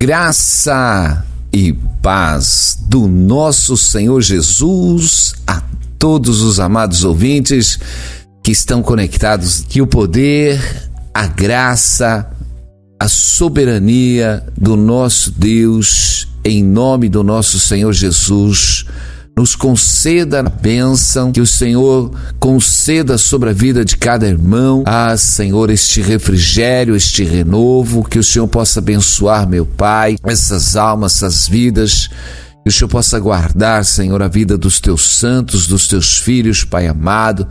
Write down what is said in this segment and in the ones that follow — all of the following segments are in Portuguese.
Graça e paz do nosso Senhor Jesus a todos os amados ouvintes que estão conectados. Que o poder, a graça, a soberania do nosso Deus, em nome do nosso Senhor Jesus, nos conceda a bênção, que o Senhor conceda sobre a vida de cada irmão, Senhor, este refrigério, este renovo, que o Senhor possa abençoar, meu Pai, essas almas, essas vidas, que o Senhor possa guardar, Senhor, a vida dos teus santos, dos teus filhos, Pai amado,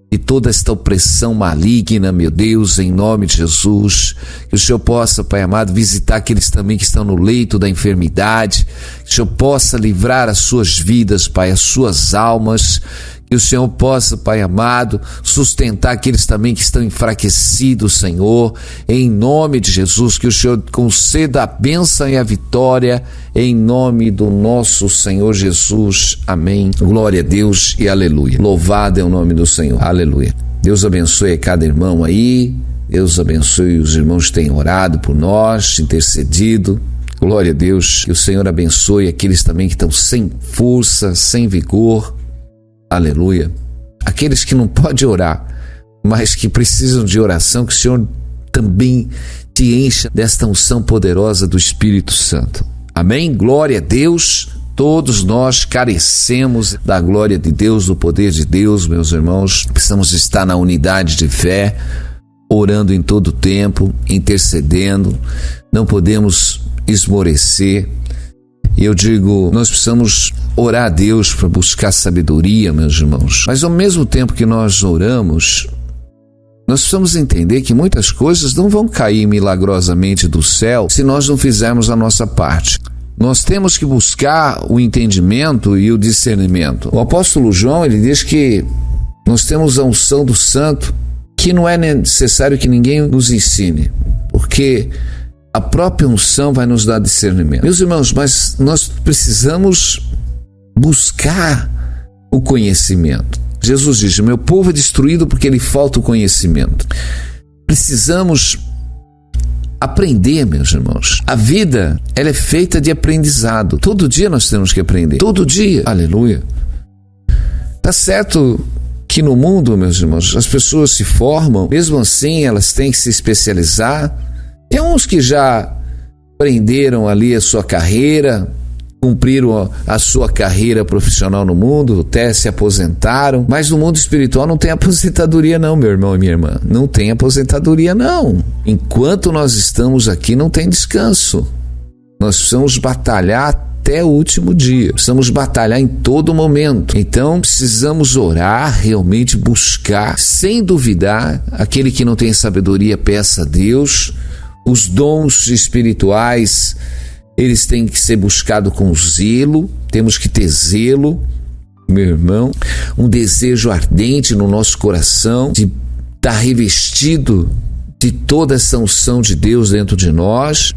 e toda esta opressão maligna, meu Deus, em nome de Jesus, que o Senhor possa, Pai amado, visitar aqueles também que estão no leito da enfermidade, que o Senhor possa livrar as suas vidas, Pai, as suas almas, que o Senhor possa, Pai amado, sustentar aqueles também que estão enfraquecidos, Senhor, em nome de Jesus, que o Senhor conceda a bênção e a vitória, em nome do nosso Senhor Jesus. Amém. Glória a Deus e aleluia. Louvado é o nome do Senhor. Aleluia. Deus abençoe cada irmão aí. Deus abençoe os irmãos que têm orado por nós, intercedido. Glória a Deus. Que o Senhor abençoe aqueles também que estão sem força, sem vigor. Aleluia. Aqueles que não podem orar, mas que precisam de oração, que o Senhor também te encha desta unção poderosa do Espírito Santo. Amém? Glória a Deus. Todos nós carecemos da glória de Deus, do poder de Deus, meus irmãos. Precisamos estar na unidade de fé, orando em todo o tempo, intercedendo. Não podemos esmorecer. E eu digo, nós precisamos orar a Deus para buscar sabedoria, meus irmãos. Mas ao mesmo tempo que nós oramos, nós precisamos entender que muitas coisas não vão cair milagrosamente do céu se nós não fizermos a nossa parte. Nós temos que buscar o entendimento e o discernimento. O apóstolo João, ele diz que nós temos a unção do santo, que não é necessário que ninguém nos ensine, porque a própria unção vai nos dar discernimento. Meus irmãos, mas nós precisamos buscar o conhecimento. Jesus diz: meu povo é destruído porque lhe falta o conhecimento. Precisamos aprender, meus irmãos. A vida, ela é feita de aprendizado. Todo dia nós temos que aprender. Todo dia. Aleluia. Tá certo que no mundo, meus irmãos, as pessoas se formam, mesmo assim elas têm que se especializar. Tem uns que já aprenderam ali a sua carreira, cumpriram a sua carreira profissional no mundo, até se aposentaram, mas no mundo espiritual não tem aposentadoria não, meu irmão e minha irmã. Não tem aposentadoria não. Enquanto nós estamos aqui não tem descanso. Nós precisamos batalhar até o último dia. Precisamos batalhar em todo momento. Então precisamos orar, realmente buscar, sem duvidar. Aquele que não tem sabedoria, peça a Deus. Os dons espirituais, eles têm que ser buscados com zelo. Temos que ter zelo, meu irmão, um desejo ardente no nosso coração de estar revestido de toda essa unção de Deus dentro de nós.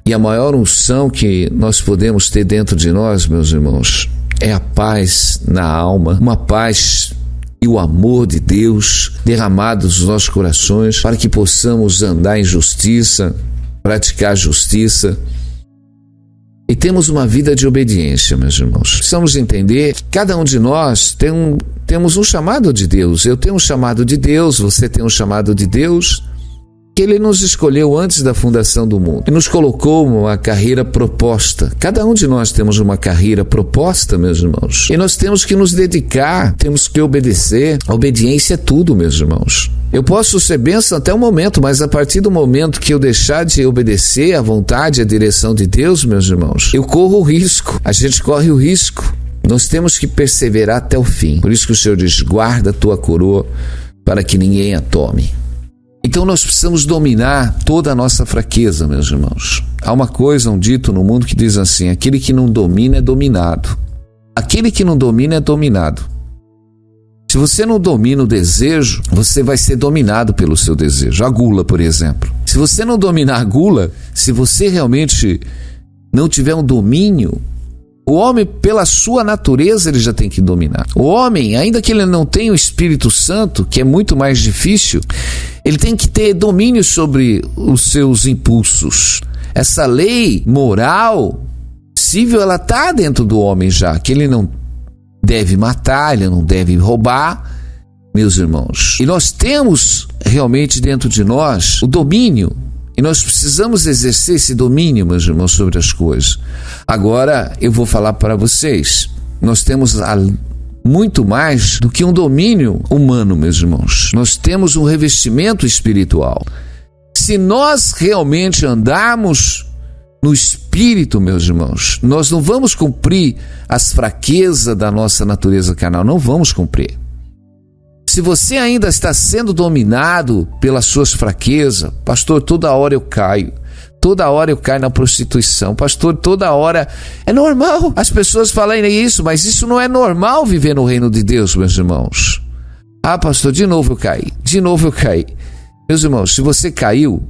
E a maior unção que nós podemos ter dentro de nós, meus irmãos, é a paz na alma, uma paz e o amor de Deus derramados nos nossos corações, para que possamos andar em justiça, praticar justiça e temos uma vida de obediência, meus irmãos. Precisamos entender que cada um de nós temos um chamado de Deus. Eu tenho um chamado de Deus, você tem um chamado de Deus, que Ele nos escolheu antes da fundação do mundo e nos colocou uma carreira proposta. Cada um de nós temos uma carreira proposta, meus irmãos, e nós temos que nos dedicar, temos que obedecer. A obediência é tudo, meus irmãos. Eu posso ser bênção até o momento, mas a partir do momento que eu deixar de obedecer à vontade e à direção de Deus, meus irmãos, eu corro o risco, a gente corre o risco. Nós temos que perseverar até o fim. Por isso que o Senhor diz: guarda a tua coroa para que ninguém a tome. Então nós precisamos dominar toda a nossa fraqueza, meus irmãos. Há uma coisa, um dito no mundo que diz assim: aquele que não domina é dominado. Aquele que não domina é dominado. Se você não domina o desejo, você vai ser dominado pelo seu desejo. A gula, por exemplo. Se você não dominar a gula, se você realmente não tiver um domínio, o homem, pela sua natureza, ele já tem que dominar. O homem, ainda que ele não tenha o Espírito Santo, que é muito mais difícil, ele tem que ter domínio sobre os seus impulsos. essa lei moral civil, ela está dentro do homem já, que ele não deve matar, ele não deve roubar, meus irmãos. E nós temos realmente dentro de nós o domínio, e nós precisamos exercer esse domínio, meus irmãos, sobre as coisas. Agora eu vou falar para vocês, nós temos muito mais do que um domínio humano, meus irmãos. Nós temos um revestimento espiritual. Se nós realmente andarmos no Espírito, meus irmãos, nós não vamos cumprir as fraquezas da nossa natureza carnal, não vamos cumprir. Se você ainda está sendo dominado pelas suas fraquezas, pastor, toda hora eu caio na prostituição, pastor, toda hora, é normal as pessoas falarem isso, mas isso não é normal viver no reino de Deus, meus irmãos. Ah, pastor, de novo eu caí. Meus irmãos, se você caiu,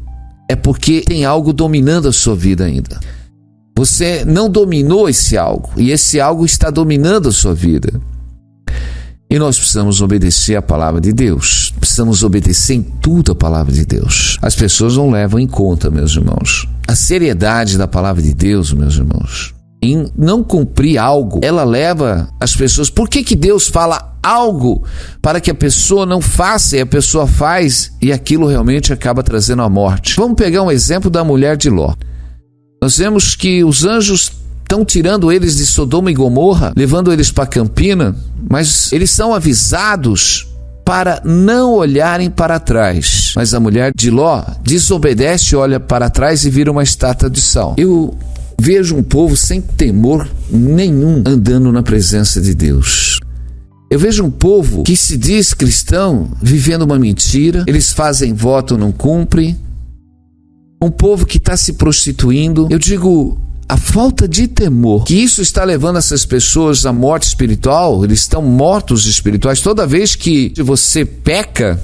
é porque tem algo dominando a sua vida ainda. Você não dominou esse algo, e esse algo está dominando a sua vida. E nós precisamos obedecer a palavra de Deus. Precisamos obedecer em tudo a palavra de Deus. As pessoas não levam em conta, meus irmãos, a seriedade da palavra de Deus, meus irmãos. Em não cumprir algo, ela leva as pessoas... Por que Deus fala algo para que a pessoa não faça e a pessoa faz e aquilo realmente acaba trazendo a morte? Vamos pegar um exemplo da mulher de Ló. Nós vemos que os anjos estão tirando eles de Sodoma e Gomorra, levando eles para Campina, mas eles são avisados para não olharem para trás. Mas a mulher de Ló desobedece, olha para trás e vira uma estátua de sal. Eu vejo um povo sem temor nenhum andando na presença de Deus. Eu vejo um povo que se diz cristão vivendo uma mentira, eles fazem voto, não cumprem. Um povo que está se prostituindo. Eu digo, a falta de temor, que isso está levando essas pessoas à morte espiritual, eles estão mortos espirituais. Toda vez que você peca,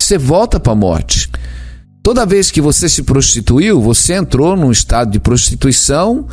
você volta para a morte. Toda vez que você se prostituiu, você entrou num estado de prostituição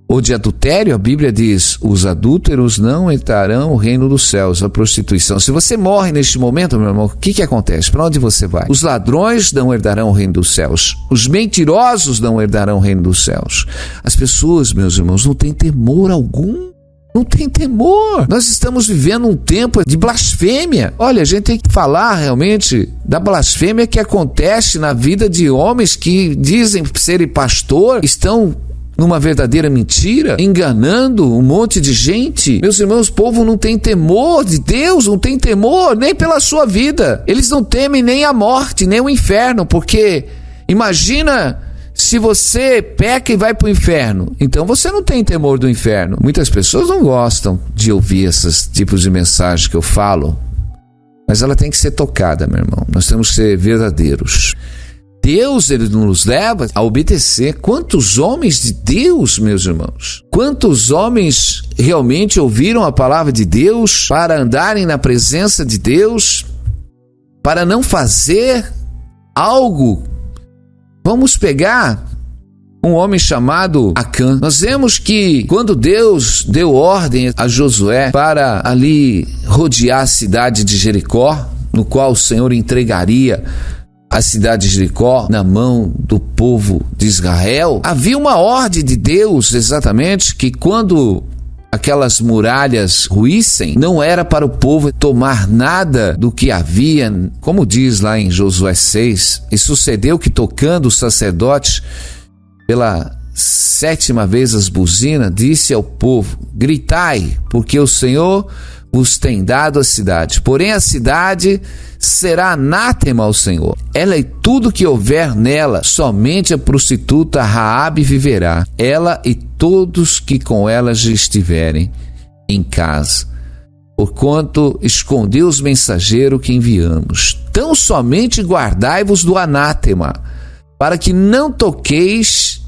ou de adultério. A Bíblia diz, os adúlteros não entrarão no reino dos céus, a prostituição. Se você morre neste momento, meu irmão, o que acontece? Para onde você vai? Os ladrões não herdarão o reino dos céus. Os mentirosos não herdarão o reino dos céus. As pessoas, meus irmãos, não têm temor algum. Não tem temor. Nós estamos vivendo um tempo de blasfêmia. Olha, a gente tem que falar realmente da blasfêmia que acontece na vida de homens que dizem serem pastor, estão numa verdadeira mentira, enganando um monte de gente. Meus irmãos, o povo não tem temor de Deus, não tem temor nem pela sua vida. Eles não temem nem a morte, nem o inferno, porque imagina se você peca e vai para o inferno, então você não tem temor do inferno. Muitas pessoas não gostam de ouvir esses tipos de mensagens que eu falo, mas ela tem que ser tocada, meu irmão. Nós temos que ser verdadeiros. Deus, ele nos leva a obedecer. Quantos homens de Deus, meus irmãos, quantos homens realmente ouviram a palavra de Deus para andarem na presença de Deus, para não fazer algo. Vamos pegar um homem chamado Acã. Nós vemos que quando Deus deu ordem a Josué para ali rodear a cidade de Jericó, no qual o Senhor entregaria a cidade de Jericó na mão do povo de Israel, havia uma ordem de Deus exatamente que quando aquelas muralhas ruíssem, não era para o povo tomar nada do que havia, como diz lá em Josué 6, e sucedeu que tocando os sacerdotes pela 7ª vez as buzinas, disse ao povo, gritai, porque o Senhor vos tem dado a cidade, porém a cidade será anátema ao Senhor, ela e tudo que houver nela, somente a prostituta Raabe viverá, ela e todos que com ela já estiverem em casa, porquanto escondeu os mensageiros que enviamos. Tão somente guardai-vos do anátema, para que não toqueis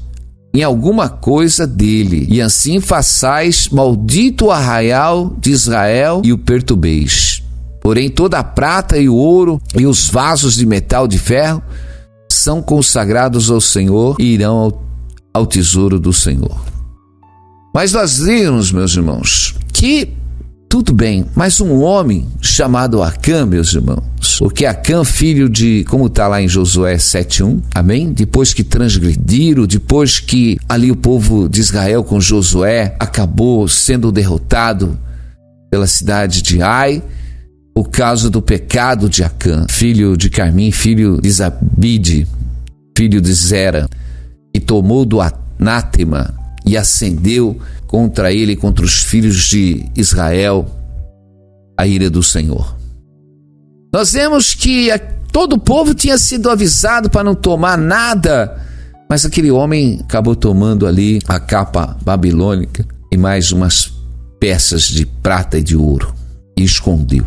em alguma coisa dele, e assim façais maldito o arraial de Israel e o perturbeis. Porém toda a prata e o ouro e os vasos de metal de ferro são consagrados ao Senhor e irão ao tesouro do Senhor. Mas nós vimos, meus irmãos, que Tudo bem, mas um homem chamado Acã, meus irmãos, porque Acã, filho de, como está lá em Josué 7:1, amém? Depois que transgrediram, depois que ali o povo de Israel com Josué acabou sendo derrotado pela cidade de Ai, por causa do pecado de Acã, filho de Carmim, filho de Zabide, filho de Zera, e tomou do anátema e acendeu contra ele e contra os filhos de Israel a ira do Senhor. Nós vemos que todo o povo tinha sido avisado para não tomar nada, mas aquele homem acabou tomando ali a capa babilônica e mais umas peças de prata e de ouro e escondeu.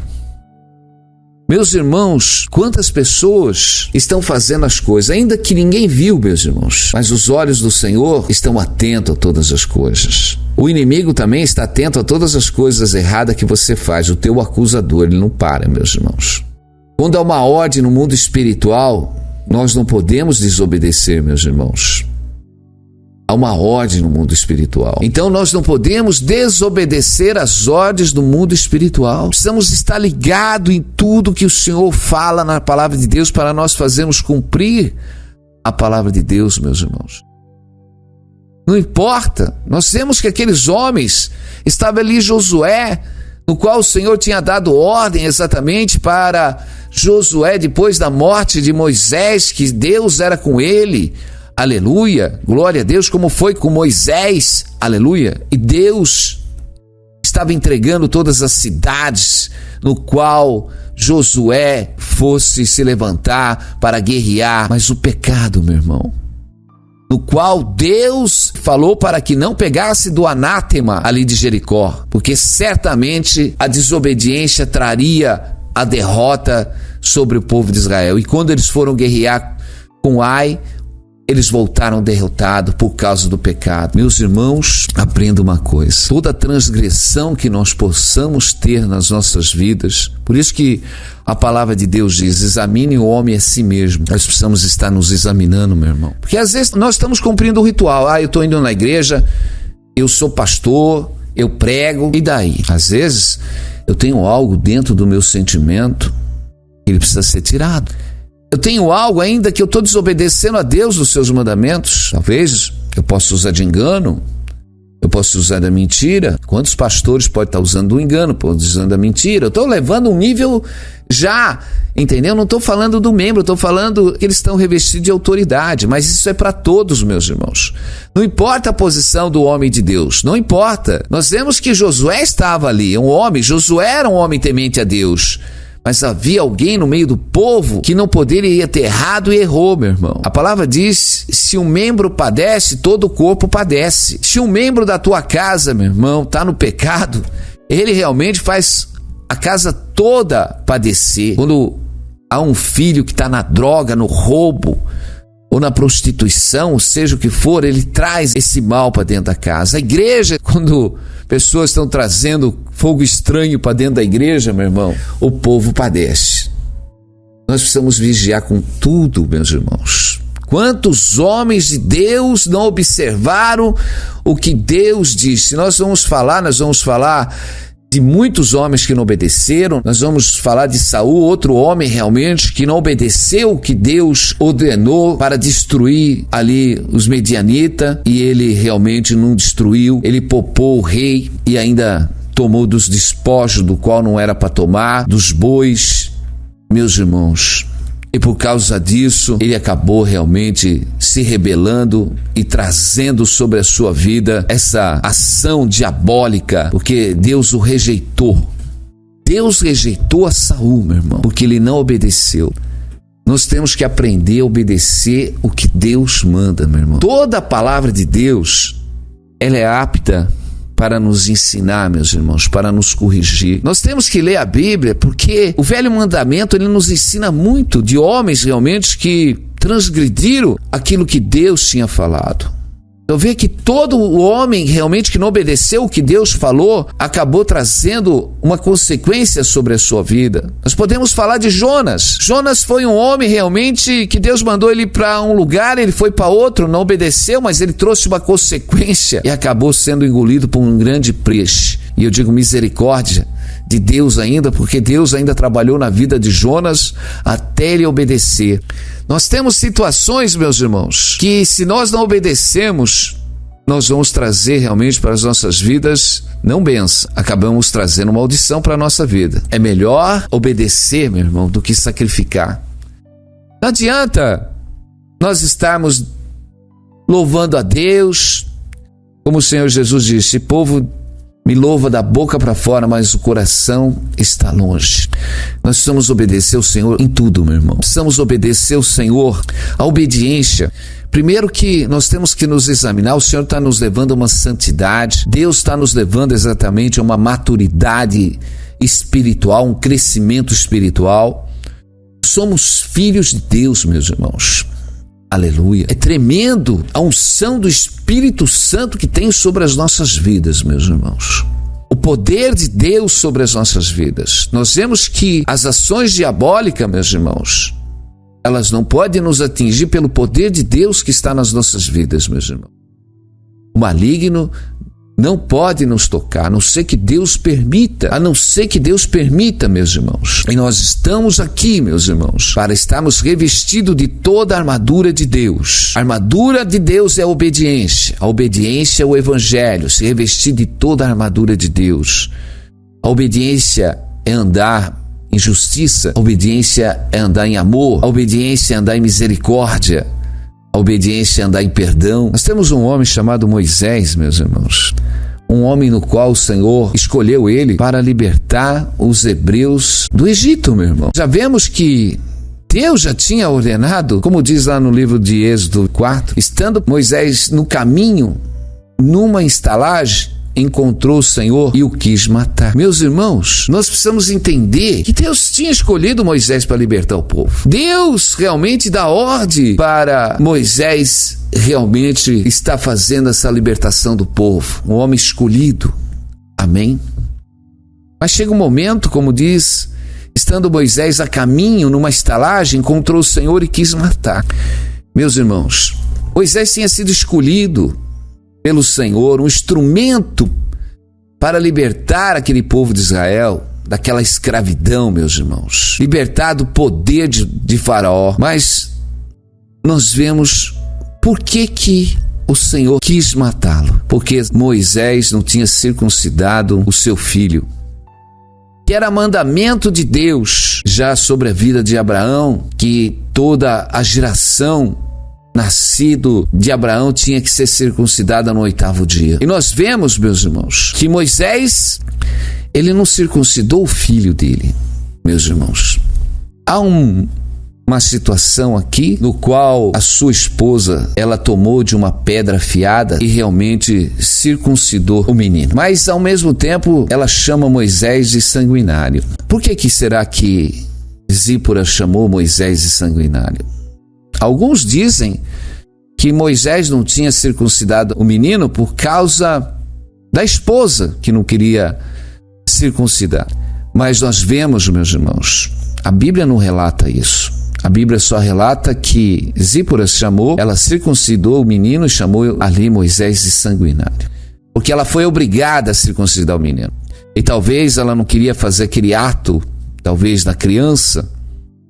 Meus irmãos, quantas pessoas estão fazendo as coisas, ainda que ninguém viu, meus irmãos, mas os olhos do Senhor estão atentos a todas as coisas. O inimigo também está atento a todas as coisas erradas que você faz, o teu acusador, ele não para, meus irmãos. Quando há uma ordem no mundo espiritual, nós não podemos desobedecer, meus irmãos. Há uma ordem no mundo espiritual. Então nós não podemos desobedecer às ordens do mundo espiritual. Precisamos estar ligados em tudo que o Senhor fala na palavra de Deus para nós fazermos cumprir a palavra de Deus, meus irmãos. Não importa. Nós vemos que aqueles homens, estava ali Josué, no qual o Senhor tinha dado ordem exatamente para Josué, depois da morte de Moisés, que Deus era com ele. Aleluia, glória a Deus, como foi com Moisés, aleluia, e Deus estava entregando todas as cidades no qual Josué fosse se levantar para guerrear, mas o pecado, meu irmão, no qual Deus falou para que não pegasse do anátema ali de Jericó, porque certamente a desobediência traria a derrota sobre o povo de Israel, e quando eles foram guerrear com Ai, eles voltaram derrotados por causa do pecado. Meus irmãos, aprenda uma coisa. Toda transgressão que nós possamos ter nas nossas vidas, por isso que a palavra de Deus diz, examine o homem a si mesmo. Nós precisamos estar nos examinando, meu irmão. Porque às vezes nós estamos cumprindo o ritual. Eu estou indo na igreja, eu sou pastor, eu prego, e daí? Às vezes eu tenho algo dentro do meu sentimento que ele precisa ser tirado. Eu tenho algo ainda que eu estou desobedecendo a Deus nos seus mandamentos. Talvez eu possa usar de engano, eu posso usar da mentira. Quantos pastores podem estar usando do engano, podem estar usando da mentira? Eu estou levando um nível já, entendeu? Não estou falando do membro, estou falando que eles estão revestidos de autoridade, mas isso é para todos, meus irmãos. Não importa a posição do homem de Deus, não importa. Nós vemos que Josué estava ali, um homem, Josué era um homem temente a Deus. Mas havia alguém no meio do povo que não poderia ter errado e errou, meu irmão. A palavra diz, se um membro padece, todo o corpo padece. Se um membro da tua casa, meu irmão, está no pecado, ele realmente faz a casa toda padecer. Quando há um filho que está na droga, no roubo, ou na prostituição, seja o que for, ele traz esse mal para dentro da casa. A igreja, quando pessoas estão trazendo fogo estranho para dentro da igreja, meu irmão, o povo padece. Nós precisamos vigiar com tudo, meus irmãos. Quantos homens de Deus não observaram o que Deus disse? Nós vamos falar de muitos homens que não obedeceram. Nós vamos falar de Saul, outro homem realmente que não obedeceu o que Deus ordenou para destruir ali os medianitas, e ele realmente não destruiu. Ele poupou o rei e ainda tomou dos despojos do qual não era para tomar, dos bois, meus irmãos. E por causa disso, ele acabou realmente se rebelando e trazendo sobre a sua vida essa ação diabólica, porque Deus o rejeitou. Deus rejeitou a Saul, meu irmão, porque ele não obedeceu. Nós temos que aprender a obedecer o que Deus manda, meu irmão. Toda a palavra de Deus, ela é apta para nos ensinar, meus irmãos, para nos corrigir. Nós temos que ler a Bíblia, porque o Velho Mandamento, ele nos ensina muito de homens realmente que transgrediram aquilo que Deus tinha falado. Então vê que todo o homem realmente que não obedeceu o que Deus falou, acabou trazendo uma consequência sobre a sua vida. Nós podemos falar de Jonas. Jonas foi um homem realmente que Deus mandou ele para um lugar, ele foi para outro, não obedeceu, mas ele trouxe uma consequência e acabou sendo engolido por um grande peixe. E eu digo misericórdia. de Deus ainda, porque Deus ainda trabalhou na vida de Jonas até ele obedecer. Nós temos situações, meus irmãos, que se nós não obedecemos, nós vamos trazer realmente para as nossas vidas, não bênção, acabamos trazendo maldição para a nossa vida. É melhor obedecer, meu irmão, do que sacrificar. Não adianta nós estarmos louvando a Deus, como o Senhor Jesus disse: "O povo me louva da boca para fora, mas o coração está longe." Nós precisamos obedecer o Senhor em tudo, meu irmão. Precisamos obedecer o Senhor. A obediência, primeiro que nós temos que nos examinar. O Senhor está nos levando a uma santidade. Deus está nos levando exatamente a uma maturidade espiritual, um crescimento espiritual. Somos filhos de Deus, meus irmãos. Aleluia. É tremendo a unção do Espírito Santo que tem sobre as nossas vidas, meus irmãos. O poder de Deus sobre as nossas vidas. Nós vemos que as ações diabólicas, meus irmãos, elas não podem nos atingir pelo poder de Deus que está nas nossas vidas, meus irmãos. O maligno não pode nos tocar, a não ser que Deus permita, meus irmãos. E nós estamos aqui, meus irmãos, para estarmos revestidos de toda a armadura de Deus. A armadura de Deus é a obediência. A obediência é o evangelho, se revestir de toda a armadura de Deus. A obediência é andar em justiça, a obediência é andar em amor, a obediência é andar em misericórdia, a obediência é andar em perdão. Nós temos um homem chamado Moisés, meus irmãos, um homem no qual o Senhor escolheu ele para libertar os hebreus do Egito, meu irmão. Já vemos que Deus já tinha ordenado, como diz lá no livro de Êxodo 4, estando Moisés no caminho, numa estalagem, encontrou o Senhor e o quis matar. Meus irmãos, nós precisamos entender que Deus tinha escolhido Moisés para libertar o povo. Deus realmente dá ordem para Moisés realmente estar fazendo essa libertação do povo. Um homem escolhido. Amém? Mas chega um momento, como diz, estando Moisés a caminho numa estalagem, encontrou o Senhor e quis matar. Meus irmãos, Moisés tinha sido escolhido pelo Senhor, um instrumento para libertar aquele povo de Israel daquela escravidão, meus irmãos, libertar do poder de Faraó. Mas nós vemos por que o Senhor quis matá-lo, porque Moisés não tinha circuncidado o seu filho, que era mandamento de Deus já sobre a vida de Abraão, que toda a geração nascido de Abraão tinha que ser circuncidada no 8º dia. E nós vemos, meus irmãos, que Moisés, ele não circuncidou o filho dele, meus irmãos. Há uma situação aqui no qual a sua esposa, ela tomou de uma pedra afiada e realmente circuncidou o menino. Mas ao mesmo tempo, ela chama Moisés de sanguinário. Por que será que Zípora chamou Moisés de sanguinário? Alguns dizem que Moisés não tinha circuncidado o menino por causa da esposa que não queria circuncidar. Mas nós vemos, meus irmãos, a Bíblia não relata isso. A Bíblia só relata que Zípora chamou, ela circuncidou o menino e chamou ali Moisés de sanguinário, porque ela foi obrigada a circuncidar o menino. E talvez ela não queria fazer aquele ato, talvez na criança,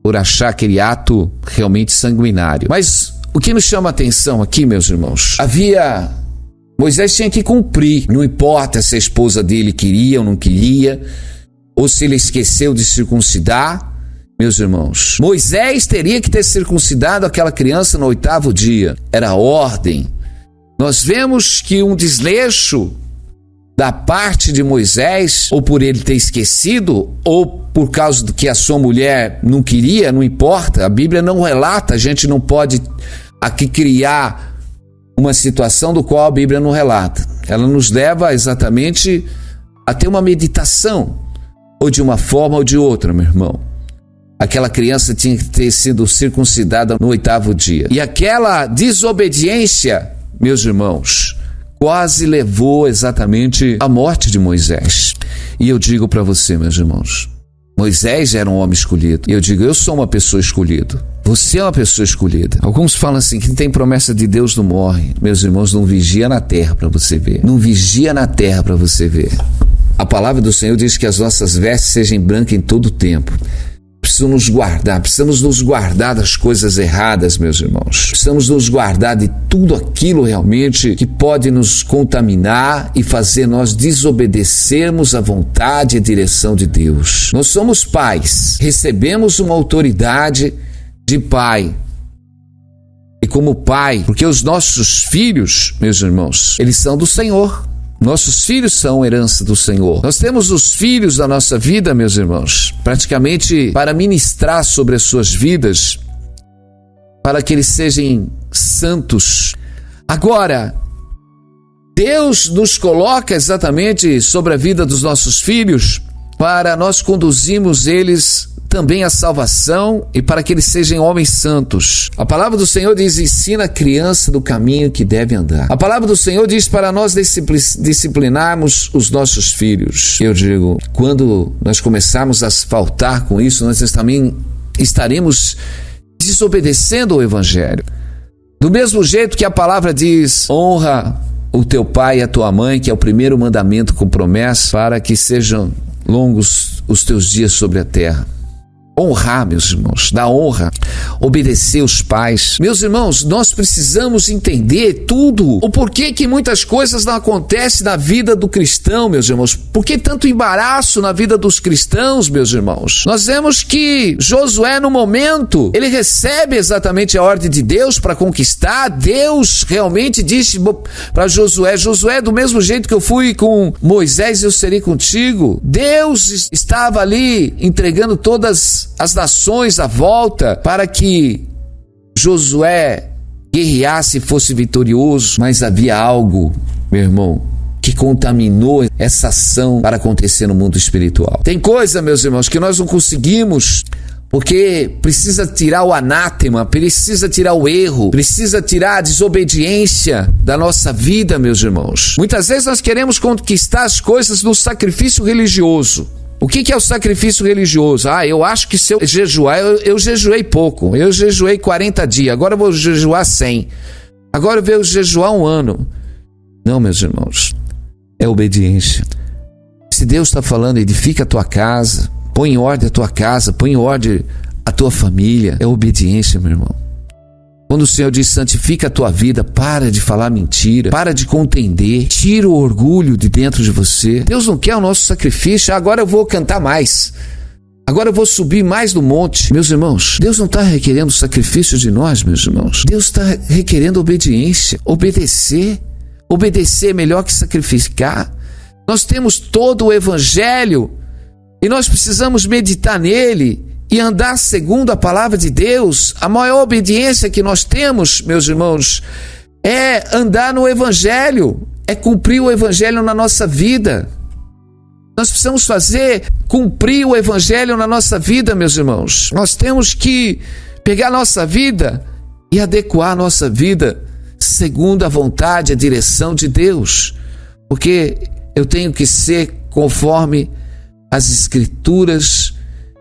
por achar aquele ato realmente sanguinário. Mas o que nos chama a atenção aqui, meus irmãos, Moisés tinha que cumprir, não importa se a esposa dele queria ou não queria, ou se ele esqueceu de circuncidar, meus irmãos. Moisés teria que ter circuncidado aquela criança no 8º dia, era a ordem. Nós vemos que um desleixo da parte de Moisés, ou por ele ter esquecido, ou por causa do que a sua mulher não queria, não importa, a Bíblia não relata, a gente não pode aqui criar uma situação do qual a Bíblia não relata. Ela nos leva exatamente a ter uma meditação, ou de uma forma ou de outra, meu irmão. Aquela criança tinha que ter sido circuncidada no 8º dia. E aquela desobediência, meus irmãos, quase levou exatamente à morte de Moisés. E eu digo para você, meus irmãos, Moisés era um homem escolhido. E eu digo, eu sou uma pessoa escolhida. Você é uma pessoa escolhida. Alguns falam assim, quem tem promessa de Deus não morre. Meus irmãos, não vigia na terra para você ver. Não vigia na terra para você ver. A palavra do Senhor diz que as nossas vestes sejam brancas em todo o tempo. Precisamos nos guardar das coisas erradas, meus irmãos. Precisamos nos guardar de tudo aquilo realmente que pode nos contaminar e fazer nós desobedecermos a vontade e a direção de Deus. Nós somos pais, recebemos uma autoridade de pai. E como pai, porque os nossos filhos, meus irmãos, eles são do Senhor. Nossos filhos são herança do Senhor. Nós temos os filhos da nossa vida, meus irmãos, praticamente para ministrar sobre as suas vidas, para que eles sejam santos. Agora, Deus nos coloca exatamente sobre a vida dos nossos filhos para nós conduzirmos eles também a salvação e para que eles sejam homens santos. A palavra do Senhor diz: ensina a criança do caminho que deve andar. A palavra do Senhor diz para nós disciplinarmos os nossos filhos. Eu digo, quando nós começarmos a faltar com isso, nós também estaremos desobedecendo o Evangelho. Do mesmo jeito que a palavra diz: honra o teu pai e a tua mãe, que é o primeiro mandamento com promessa, para que sejam longos os teus dias sobre a terra. Honrar, meus irmãos, dar honra, obedecer os pais. Meus irmãos, nós precisamos entender tudo. O porquê que muitas coisas não acontecem na vida do cristão, meus irmãos. Por que tanto embaraço na vida dos cristãos, meus irmãos? Nós vemos que Josué, no momento, ele recebe exatamente a ordem de Deus para conquistar. Deus realmente disse para Josué: Josué, do mesmo jeito que eu fui com Moisés, eu serei contigo. Deus estava ali entregando todas as nações à volta para que Josué guerreasse e fosse vitorioso, mas havia algo, meu irmão, que contaminou essa ação para acontecer no mundo espiritual. Tem coisa, meus irmãos, que nós não conseguimos, porque precisa tirar o anátema, precisa tirar o erro, precisa tirar a desobediência da nossa vida, meus irmãos. Muitas vezes nós queremos conquistar as coisas no sacrifício religioso. O que é o sacrifício religioso? Eu acho que se eu jejuar, eu jejuei pouco. Eu jejuei 40 dias, agora eu vou jejuar 100. Agora eu vou jejuar 1 ano. Não, meus irmãos, é obediência. Se Deus está falando, edifica a tua casa, põe em ordem a tua casa, põe em ordem a tua família, é obediência, meu irmão. Quando o Senhor diz: santifica a tua vida, para de falar mentira, para de contender, tira o orgulho de dentro de você. Deus não quer o nosso sacrifício. Agora eu vou cantar mais, agora eu vou subir mais no monte. Meus irmãos, Deus não está requerendo sacrifício de nós, meus irmãos. Deus está requerendo obediência, obedecer. Obedecer é melhor que sacrificar. Nós temos todo o Evangelho e nós precisamos meditar nele e andar segundo a palavra de Deus. A maior obediência que nós temos, meus irmãos, é andar no Evangelho, é cumprir o Evangelho na nossa vida. Nós precisamos cumprir o Evangelho na nossa vida, meus irmãos. Nós temos que pegar a nossa vida e adequar a nossa vida segundo a vontade, a direção de Deus. Porque eu tenho que ser conforme as Escrituras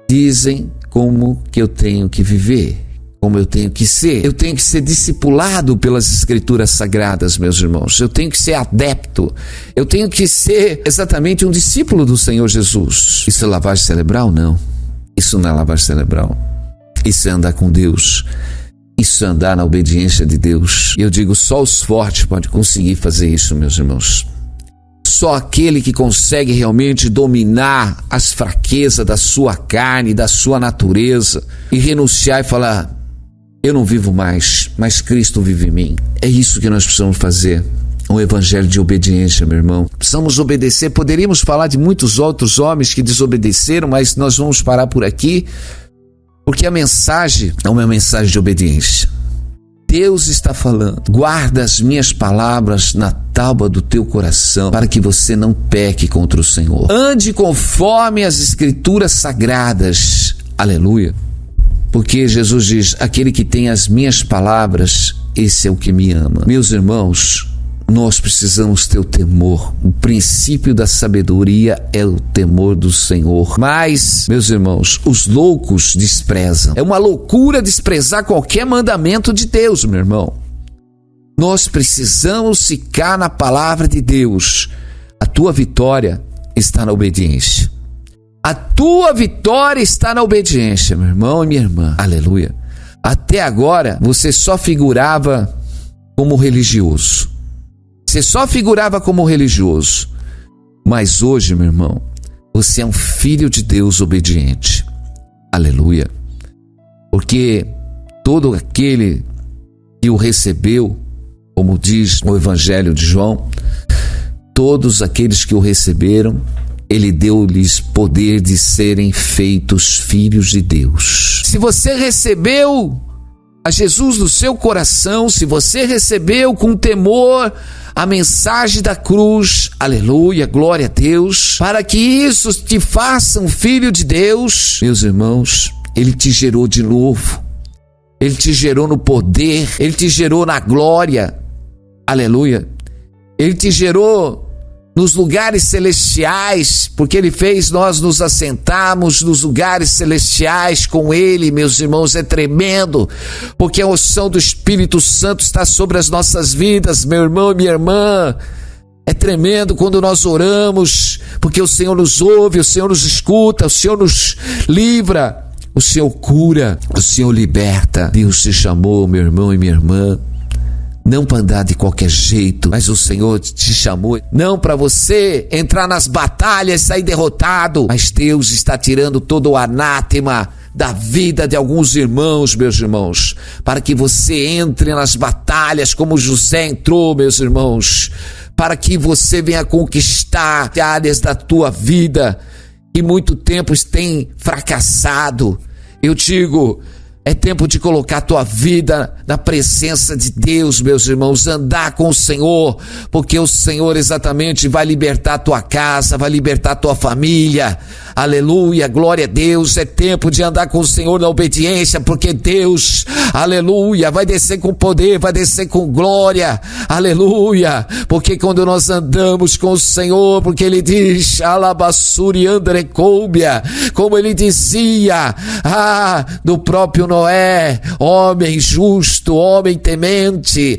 dizem como que eu tenho que viver, como eu tenho que ser. Eu tenho que ser discipulado pelas Escrituras Sagradas, meus irmãos. Eu tenho que ser adepto. Eu tenho que ser exatamente um discípulo do Senhor Jesus. Isso é lavagem cerebral? Não. Isso não é lavagem cerebral. Isso é andar com Deus. Isso é andar na obediência de Deus. Eu digo, só os fortes podem conseguir fazer isso, meus irmãos. Só aquele que consegue realmente dominar as fraquezas da sua carne, da sua natureza, e renunciar e falar: eu não vivo mais, mas Cristo vive em mim. É isso que nós precisamos fazer. Um evangelho de obediência, meu irmão. Precisamos obedecer. Poderíamos falar de muitos outros homens que desobedeceram, mas nós vamos parar por aqui, porque a mensagem é uma mensagem de obediência. Deus está falando: guarda as minhas palavras na tábua do teu coração, para que você não peque contra o Senhor. Ande conforme as Escrituras Sagradas. Aleluia. Porque Jesus diz: aquele que tem as minhas palavras, esse é o que me ama. Meus irmãos, nós precisamos ter o temor. O princípio da sabedoria é o temor do Senhor. Mas, meus irmãos, os loucos desprezam. É uma loucura desprezar qualquer mandamento de Deus, meu irmão. Nós precisamos ficar na palavra de Deus. A tua vitória está na obediência. A tua vitória está na obediência, meu irmão e minha irmã. Aleluia. Até agora, você só figurava como religioso. Você só figurava como religioso. Mas hoje, meu irmão, você é um filho de Deus obediente. Aleluia. Porque todo aquele que o recebeu, como diz o Evangelho de João, todos aqueles que o receberam, ele deu-lhes poder de serem feitos filhos de Deus. Se você recebeu a Jesus no seu coração, se você recebeu com temor a mensagem da cruz, aleluia, glória a Deus, para que isso te faça um filho de Deus, meus irmãos, ele te gerou de novo, ele te gerou no poder, ele te gerou na glória, aleluia, ele te gerou nos lugares celestiais, porque ele fez nós nos assentarmos nos lugares celestiais com ele, meus irmãos. É tremendo, porque a unção do Espírito Santo está sobre as nossas vidas, meu irmão e minha irmã. É tremendo quando nós oramos, porque o Senhor nos ouve, o Senhor nos escuta, o Senhor nos livra, o Senhor cura, o Senhor liberta. Deus te chamou, meu irmão e minha irmã, não para andar de qualquer jeito, mas o Senhor te chamou não para você entrar nas batalhas e sair derrotado, mas Deus está tirando todo o anátema da vida de alguns irmãos, meus irmãos, para que você entre nas batalhas como José entrou, meus irmãos, para que você venha conquistar áreas da tua vida que muito tempo tem fracassado. Eu digo, é tempo de colocar a tua vida na presença de Deus, meus irmãos, andar com o Senhor, porque o Senhor exatamente vai libertar a tua casa, vai libertar a tua família, aleluia, glória a Deus. É tempo de andar com o Senhor na obediência, porque Deus, aleluia, vai descer com poder, vai descer com glória, aleluia, porque quando nós andamos com o Senhor, porque Ele diz, alabassuri andrecôbia, como Ele dizia, do próprio Noé, homem justo, homem temente,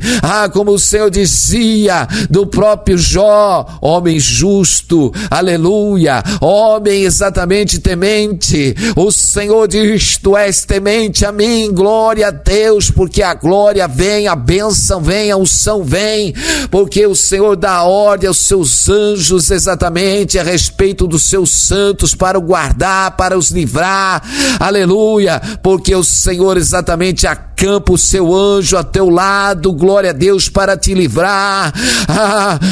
como o Senhor dizia do próprio Jó, homem justo, aleluia, homem exatamente temente. O Senhor diz, tu és temente a mim, glória a Deus, porque a glória vem, a bênção vem, a unção vem, porque o Senhor dá ordem aos seus anjos exatamente a respeito dos seus santos para o guardar, para os livrar, aleluia, porque o Senhor exatamente acampa o seu anjo a teu lado, glória a Deus, para te livrar.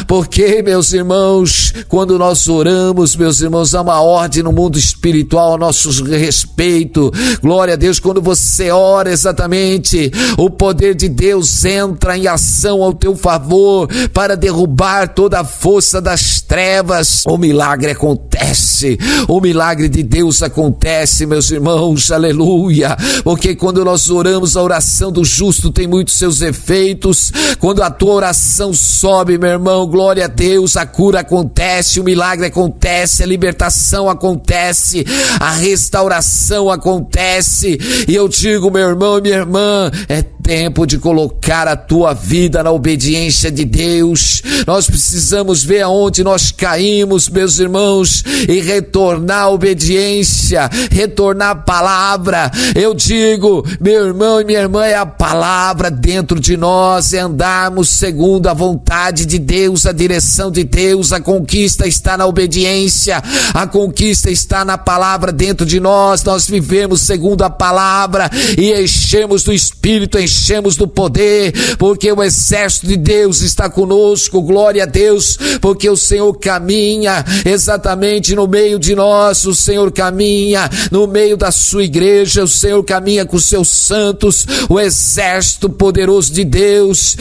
Porque, meus irmãos, quando nós oramos, meus irmãos, há uma ordem no mundo espiritual a nosso respeito, glória a Deus. Quando você ora exatamente, o poder de Deus entra em ação ao teu favor para derrubar toda a força das trevas. O milagre acontece, o milagre de Deus acontece, meus irmãos, aleluia, porque quando nós oramos, a oração do justo tem muitos seus efeitos. Quando a tua oração sobe, meu irmão, glória a Deus, a cura acontece, o milagre acontece, a libertação acontece, a restauração acontece. E eu digo, meu irmão e minha irmã, é tempo de colocar a tua vida na obediência de Deus. Nós precisamos ver aonde nós caímos, meus irmãos, e retornar à obediência, retornar à palavra. Eu digo, meu irmão e minha irmã, é a palavra dentro de nós, é andarmos segundo a vontade de Deus, a direção de Deus. A conquista está na obediência, a conquista está na palavra dentro de nós. Nós vivemos segundo a palavra e enchemos do Espírito, enchemos do poder, porque o exército de Deus está conosco, glória a Deus, porque o Senhor caminha exatamente no meio de nós, o Senhor caminha no meio da sua igreja, o Senhor caminha com os seus santos, o exército poderoso de Deus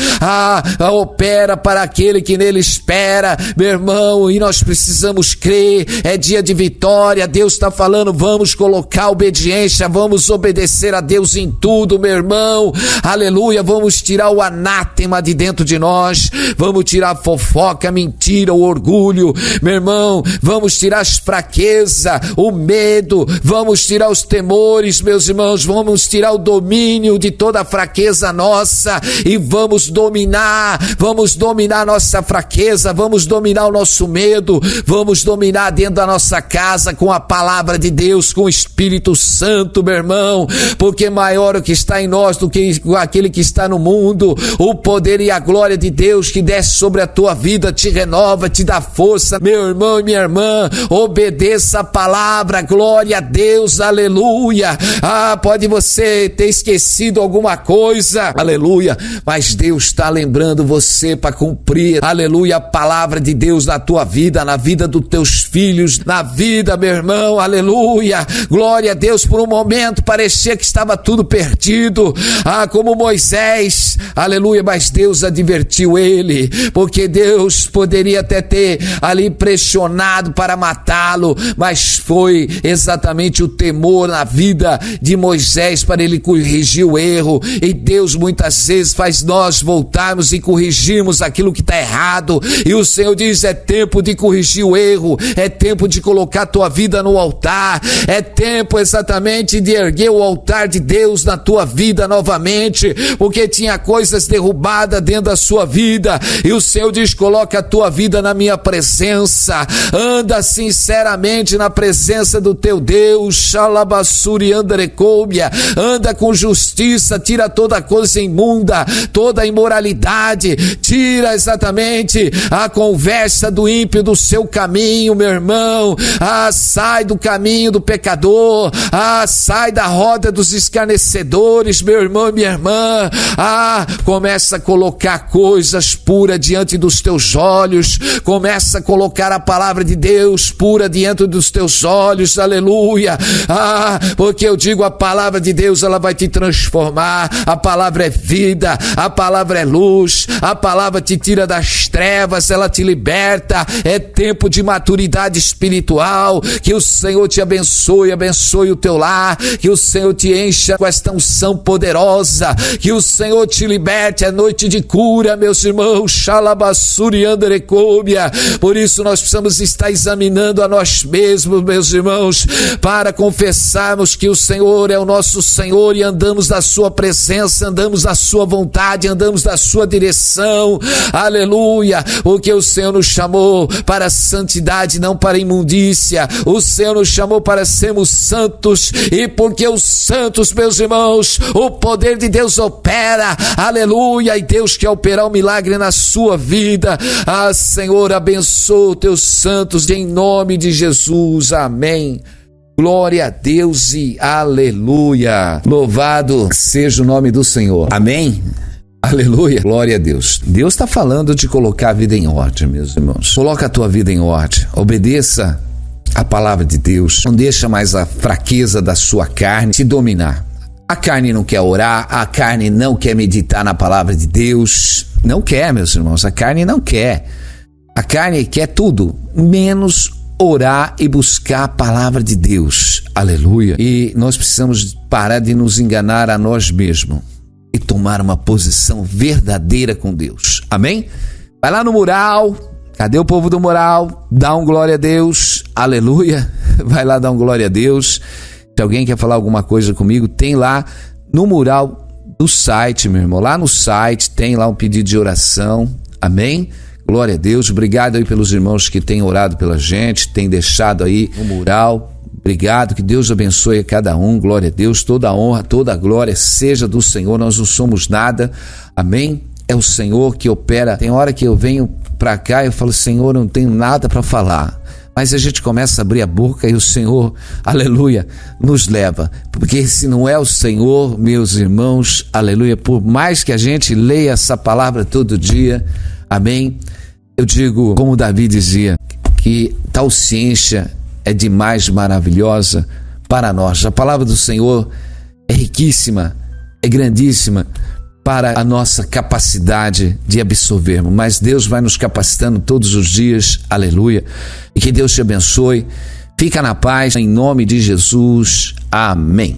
opera para aquele que nele espera, meu irmão, e nós precisamos crer. É dia de vitória. Deus está falando, vamos colocar obediência, vamos obedecer a Deus em tudo, meu irmão, aleluia. Vamos tirar o anátema de dentro de nós, vamos tirar a fofoca, a mentira, o orgulho, meu irmão, vamos tirar as fraquezas, o medo, vamos tirar os temores, meus irmãos, vamos tirar o domínio de toda a fraqueza nossa e vamos dominar nossa fraqueza, vamos dominar o nosso medo, vamos dominar dentro da nossa casa com a palavra de Deus, com o Espírito Santo, meu irmão, porque maior o que está em nós do que aquele que está no mundo. O poder e a glória de Deus que desce sobre a tua vida te renova, te dá força, meu irmão e minha irmã, obedeça a palavra, glória a Deus, aleluia. Pode você ter esquecido alguma coisa, aleluia, mas Deus está lembrando você para cumprir, aleluia, a palavra de Deus na tua vida, na vida dos teus filhos, na vida, meu irmão, aleluia, glória a Deus. Por um momento parecia que estava tudo perdido, como Moisés, aleluia, mas Deus advertiu ele, porque Deus poderia até ter ali pressionado para matá-lo, mas foi exatamente o temor na vida de Moisés para ele corrigir o erro. E Deus muitas vezes faz nós voltarmos e corrigirmos aquilo que está errado, e o Senhor diz: é tempo de corrigir o erro, é tempo de colocar a tua vida no altar, é tempo exatamente de erguer o altar de Deus na tua vida novamente, porque tinha coisas derrubadas dentro da sua vida, e o Senhor diz: coloca a tua vida na minha presença, anda sinceramente na presença do teu Deus, Xalabassuri Andarecômia, anda com justiça, tira toda coisa imunda, toda imoralidade, tira exatamente a conversa do ímpio do seu caminho, meu irmão, sai do caminho do pecador, sai da roda dos escarnecedores, meu irmão e minha irmã, começa a colocar coisas puras diante dos teus olhos, começa a colocar a palavra de Deus pura diante dos teus olhos, aleluia, porque eu digo, a palavra de Deus, ela vai te transformar, a palavra é vida, a palavra é luz, a palavra te tira das trevas, ela te liberta. É tempo de maturidade espiritual, que o Senhor te abençoe o teu lar, que o Senhor te encha com esta unção poderosa, que o Senhor te liberte, é noite de cura, meus irmãos, Xalabassuri Andarecômia. Por isso nós precisamos estar examinando a nós mesmos, meus irmãos, para confessarmos que o Senhor é o nosso Senhor e andamos na sua presença, andamos na sua vontade, andamos na sua direção, aleluia, porque o Senhor nos chamou para a santidade, não para a imundícia. O Senhor nos chamou para sermos santos, e porque os santos, meus irmãos, o poder de Deus opera, aleluia, e Deus quer operar um milagre na sua vida. Senhor, abençoa os teus santos em nome de Jesus, amém. Glória a Deus e aleluia. Louvado seja o nome do Senhor. Amém. Aleluia. Glória a Deus. Deus está falando de colocar a vida em ordem, meus irmãos. Coloca a tua vida em ordem. Obedeça a palavra de Deus. Não deixa mais a fraqueza da sua carne te dominar. A carne não quer orar, a carne não quer meditar na palavra de Deus. Não quer, meus irmãos. A carne não quer. A carne quer tudo, menos orar e buscar a palavra de Deus, aleluia. E nós precisamos parar de nos enganar a nós mesmos e tomar uma posição verdadeira com Deus, amém? Vai lá no mural, cadê o povo do mural? Dá um glória a Deus, aleluia, vai lá dar um glória a Deus. Se alguém quer falar alguma coisa comigo, tem lá no mural do site, meu irmão, lá no site tem lá um pedido de oração, amém? Glória a Deus, obrigado aí pelos irmãos que têm orado pela gente, têm deixado aí no mural, obrigado, que Deus abençoe a cada um, glória a Deus, toda a honra, toda a glória seja do Senhor, nós não somos nada, amém? É o Senhor que opera. Tem hora que eu venho pra cá e eu falo: Senhor, eu não tenho nada para falar, mas a gente começa a abrir a boca e o Senhor, aleluia, nos leva, porque se não é o Senhor, meus irmãos, aleluia, por mais que a gente leia essa palavra todo dia, amém? Eu digo, como Davi dizia, que tal ciência é demais maravilhosa para nós. A palavra do Senhor é riquíssima, é grandíssima para a nossa capacidade de absorvermos, mas Deus vai nos capacitando todos os dias, aleluia, e que Deus te abençoe. Fica na paz, em nome de Jesus, amém.